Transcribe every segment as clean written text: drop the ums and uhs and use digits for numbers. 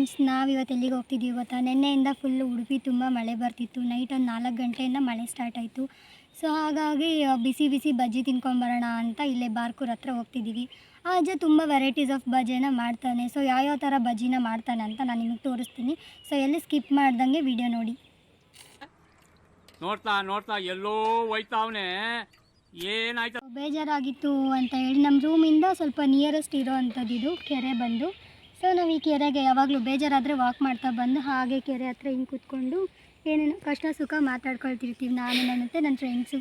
Friends, ನಾವಿವತ್ತು ಎಲ್ಲಿಗೆ ಹೋಗ್ತಿದ್ದೀವಿ ಗೊತ್ತಾ? ನಿನ್ನೆಯಿಂದ ಫುಲ್ಲು ಉಡುಪಿ ತುಂಬ ಮಳೆ ಬರ್ತಿತ್ತು. ನೈಟ್ ಒಂದು 4 ಗಂಟೆಯಿಂದ ಮಳೆ ಸ್ಟಾರ್ಟ್ ಆಯಿತು. ಸೊ ಹಾಗಾಗಿ ಬಿಸಿ ಬಿಸಿ ಬಜ್ಜಿ ತಿನ್ಕೊಂಬರೋಣ ಅಂತ ಇಲ್ಲೇ ಬಾರ್ಕೂರ್ ಹತ್ರ ಹೋಗ್ತಿದ್ದೀವಿ. ಆ ಅಜ್ಜ ತುಂಬ ವೆರೈಟೀಸ್ ಆಫ್ ಬಜ್ಜಿನ ಮಾಡ್ತಾನೆ. ಸೊ ಯಾವ್ಯಾವ ಥರ ಬಜ್ಜಿನ ಮಾಡ್ತಾನೆ ಅಂತ ನಾನು ನಿಮಗೆ ತೋರಿಸ್ತೀನಿ. ಸೊ ಎಲ್ಲಿ ಸ್ಕಿಪ್ ಮಾಡ್ದಂಗೆ ವಿಡಿಯೋ ನೋಡಿ. ನೋಡ್ತಾ ನೋಡ್ತಾ ಎಲ್ಲೋ ಹೋಯ್ತಾವನೆ, ಏನಾಯ್ತು ಬೇಜಾರಾಗಿತ್ತು ಅಂತ ಹೇಳಿ ನಮ್ಮ ರೂಮಿಂದ ಸ್ವಲ್ಪ ನಿಯರೆಸ್ಟ್ ಇರೋ ಅಂಥದ್ದು ಇದು ಕೆರೆ ಬಂದು. ಸೊ ನಾವು ಈ ಕೆರೆಗೆ ಯಾವಾಗಲೂ ಬೇಜಾರಾದರೆ ವಾಕ್ ಮಾಡ್ತಾ ಬಂದು ಹಾಗೆ ಕೆರೆ ಹತ್ರ ಹಿಂಗೆ ಕೂತ್ಕೊಂಡು ಏನೇನು ಕಷ್ಟ ಸುಖ ಮಾತಾಡ್ಕೊಳ್ತಿರ್ತೀವಿ ನಾನು ನನ್ನ ಫ್ರೆಂಡ್ಸು.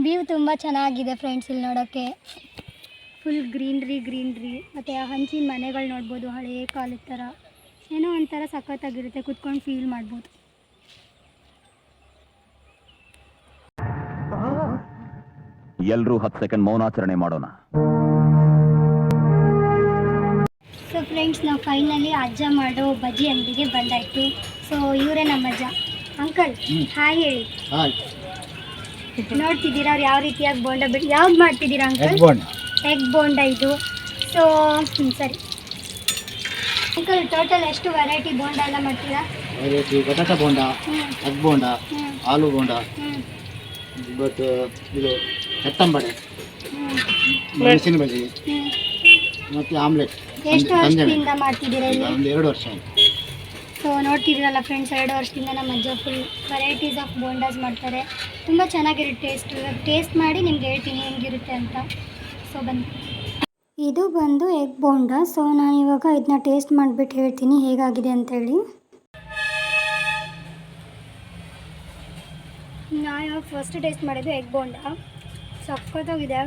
ವ್ಯೂ ತುಂಬ ಚೆನ್ನಾಗಿದೆ ಫ್ರೆಂಡ್ಸ್, ಇಲ್ಲಿ ನೋಡೋಕ್ಕೆ ಫುಲ್ ಗ್ರೀನ್ರಿ ಮತ್ತು ಆ ಹಂಚಿನ ಮನೆಗಳು ನೋಡ್ಬೋದು, ಹಳೆಯ ಕಾಲದ ಥರ ಏನೋ ಒಂಥರ ಸಖತ್ತಾಗಿರುತ್ತೆ, ಕೂತ್ಕೊಂಡು ಫೀಲ್ ಮಾಡ್ಬೋದು. ಎಲ್ಲರೂ 10 ಸೆಕೆಂಡ್ ಮೌನಾಚರಣೆ ಮಾಡೋಣ. ಸೊ ಫ್ರೆಂಡ್ಸ್, ನಾವು ಫೈನಲಿ ಅಜ್ಜ ಮಾಡೋ ಬಜ್ಜಿ ಅಂಗಡಿಗೆ ಬಂದಾಯಿತು. ಸೊ ಇವರೇ ನಮ್ಮ ಅಜ್ಜ. ಅಂಕಲ್ ಹಾಯ್ ಹೇಳಿ. ನೋಡ್ತಿದ್ದೀರಾ ಅವ್ರು ಯಾವ ರೀತಿಯಾಗಿ ಬೋಂಡ ಯಾವ್ದು ಮಾಡ್ತಿದ್ದೀರಾ ಅಂಕಲ್? ಎಗ್ ಬೋಂಡ ಇದು. ಸೊ ಸರಿ ಅಂಕಲ್, ಟೋಟಲ್ ಎಷ್ಟು ವೆರೈಟಿ ಬೋಂಡ ಎಲ್ಲ ಮಾಡ್ತೀರಾ? ವೆರೈಟಿ ಬಟಾಟ ಬೋಂಡ, ಎಗ್ ಬೋಂಡ, ಆಲೂ ಬೋಂಡ, ಬಟ್ ಇದು ಚಟ್ಟಂಬಡೆ, ಮೆಣಸಿನ ಬಜ್ಜಿ ಮತ್ತು ಆಮ್ಲೆಟ್. ಎಷ್ಟು ವರ್ಷದಿಂದ ಮಾಡ್ತಿದ್ದೀರಾ ಇಲ್ಲಿ? ಒಂದು 2 ವರ್ಷ ಆಯಿತು. ಸೊ ನೋಡ್ತಿದ್ದೀರಲ್ಲ ಫ್ರೆಂಡ್ಸ್, 2 ವರ್ಷದಿಂದ ನಮ್ಮ ಅಜ್ಜ ಫುಲ್ ವೆರೈಟೀಸ್ ಆಫ್ ಬೋಂಡಾಸ್ ಮಾಡ್ತಾರೆ. ತುಂಬ ಚೆನ್ನಾಗಿರುತ್ತೆ ಟೇಸ್ಟ್ ಮಾಡಿ ನಿಮ್ಗೆ ಹೇಳ್ತೀನಿ ಹೆಂಗಿರುತ್ತೆ ಅಂತ. ಸೊ ಬನ್ನಿ. ಇದು ಬಂದು ಎಗ್ ಬೋಂಡ. ಸೊ ನಾನು ಇವಾಗ ಇದನ್ನ ಟೇಸ್ಟ್ ಮಾಡಿಬಿಟ್ಟು ಹೇಳ್ತೀನಿ ಹೇಗಾಗಿದೆ ಅಂತೇಳಿ. ನಾನು ಇವಾಗ ಫಸ್ಟ್ ಟೇಸ್ಟ್ ಮಾಡಿದ್ದು ಎಗ್ ಬೋಂಡ, ಸಖತ್ತಾಗಿದೆ.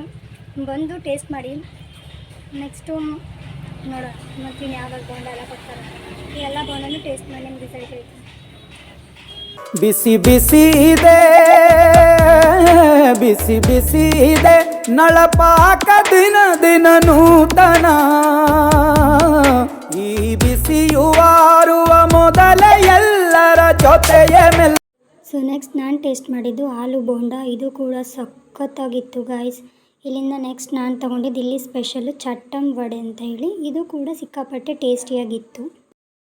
ಬಂದು ಟೇಸ್ಟ್ ಮಾಡಿ, ನೆಕ್ಸ್ಟು ನೋಡೋಣ ಮತ್ತು ಯಾವಾಗ ಬೋಂಡ ಎಲ್ಲ ಕೊಡ್ತಾರೆ. ಈ ಎಲ್ಲ ಬೋಂಡನೂ ಟೇಸ್ಟ್ ಮಾಡಿ ನಿಮ್ಗೆ ರಿಸಲ್ಟ್ ಹೇಳ್ತೀನಿ. ಬಿಸಿ ಬಿಸಿ ಇದೆ, ಬಿಸಿ ಬಿಸಿ ಇದೆ ನಳಪಾಕ, ದಿನ ದಿನ ನೂತನ. ಈ ಬಿಸಿಯು ಆರುವ ಮೊದಲೇ ಎಲ್ಲರ ಜೊತೆಯ ಮೆಲ್ಲ. ಸೊ ನೆಕ್ಸ್ಟ್ ನಾನು ಟೇಸ್ಟ್ ಮಾಡಿದ್ದು ಆಲೂ ಬೋಂಡ. ಇದು ಕೂಡ ಸಖತ್ತಾಗಿತ್ತು ಗಾಯ್ಸ್. ಇಲ್ಲಿಂದ ನೆಕ್ಸ್ಟ್ ನಾನು ತೊಗೊಂಡಿದ್ದು ಇಲ್ಲಿ ಸ್ಪೆಷಲ್ಲು ಚಟ್ಟಂ ವಡೆ ಅಂತ ಹೇಳಿ, ಇದು ಕೂಡ ಸಿಕ್ಕಾಪಟ್ಟೆ ಟೇಸ್ಟಿಯಾಗಿತ್ತು.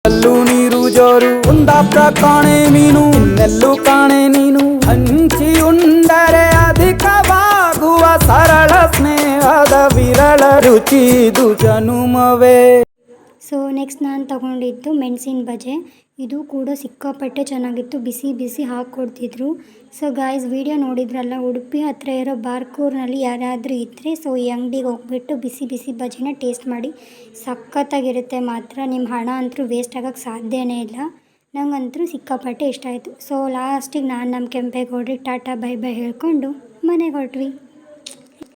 ಅಲ್ಲೂ ನೀರು ಜೋರು ಉಂಡಾಪ್ತ ಕಾಣೆ ಮೀನು, ನೆಲ್ಲು ಕಾಣೆ ನೀನು ಹಂಚಿ ಉಂಡರೆ ಅಧಿಕವಾಗುವ ಸರಳ ಸ್ನೇಹದ ವಿರಳ ರುಚಿ ಇದು ಜನುಮವೇ. ಸೊ ನೆಕ್ಸ್ಟ್ ನಾನು ತಗೊಂಡಿದ್ದು ಮೆಣಸಿನ ಬಜೆ. ಇದು ಕೂಡ ಸಿಕ್ಕಾಪಟ್ಟೆ ಚೆನ್ನಾಗಿತ್ತು, ಬಿಸಿ ಬಿಸಿ ಹಾಕ್ಕೊಡ್ತಿದ್ರು. ಸೊ ಗಾಯ್ಸ್, ವಿಡಿಯೋ ನೋಡಿದ್ರಲ್ಲ, ಉಡುಪಿ ಹತ್ರ ಇರೋ ಬಾರ್ಕೂರ್ನಲ್ಲಿ ಯಾರಾದರೂ ಇದ್ದರೆ ಸೊ ಈ ಅಂಗಡಿಗೆ ಹೋಗ್ಬಿಟ್ಟು ಬಿಸಿ ಬಿಸಿ ಬಜ್ಜಿನ ಟೇಸ್ಟ್ ಮಾಡಿ, ಸಖತ್ತಾಗಿರುತ್ತೆ ಮಾತ್ರ. ನಿಮ್ಮ ಹಣ ಅಂತೂ ವೇಸ್ಟ್ ಆಗೋಕ್ಕೆ ಸಾಧ್ಯನೇ ಇಲ್ಲ. ನಂಗಂತೂ ಸಿಕ್ಕಾಪಟ್ಟೆ ಇಷ್ಟ ಆಯಿತು. ಸೊ ಲಾಸ್ಟಿಗೆ ನಾನು ನಮ್ಮ ಕೆಂಪೇಗೌಡ್ರಿಗೆ ಟಾಟಾ ಬೈ ಬೈ ಹೇಳ್ಕೊಂಡು ಮನೆಗೆ ಹೊರಟ್ವಿ.